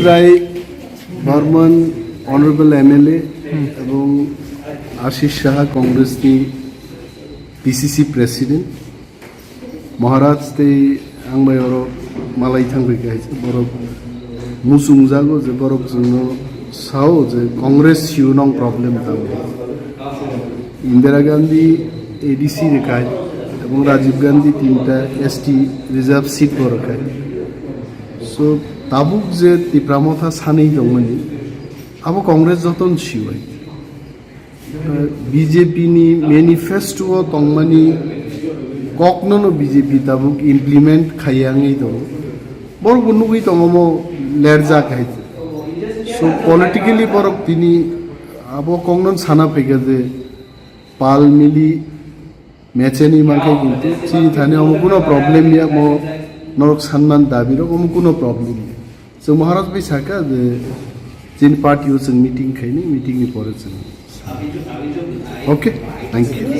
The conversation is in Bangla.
রায় বর্মন অনারেবল এমএলএ এবং আশিস সাহা কংগ্রেসনি পিসিসি প্রেসিডেন্ट महाराज ते आंबाय मालाय थांफैखायसो बरफ मुसुंजागो जे बरफ जोंनो साव जे कांग्रेस सिउनं प्रॉब्लेम दाव इंदिरा गांधी एडीसी रेखाय এবং রাজীব গান্ধী তিনটা এসটি রিজার্ভ সিট বরখায় সো তাবুক যে তিপ্রামথা সানেই দংমানি আবো কংগ্রেস যতন সিওয়াই বিজেপি নি ম্যানিফেস্টো তংমানি কখনো বিজেপি তাবুক ইমপ্লিমেন্ট খাইয়াঙই দং বড় বনুগুই তংমো লেরজা খাইছে সো পলিটিক্যালি বড় তিনি আবো কংনন সানা ফেগে যে পাল মিলি मैचेनी मांगे किंतु चीनी थाने हम कोनो प्रॉब्लम या मो नरक सम्मान दाबी रो हम कोनो प्रॉब्लम सो महाराज भाई साका जे जिन पार्टी हो मीटिंग खाइनी मीटिंग नि परे ओके थैंक यू।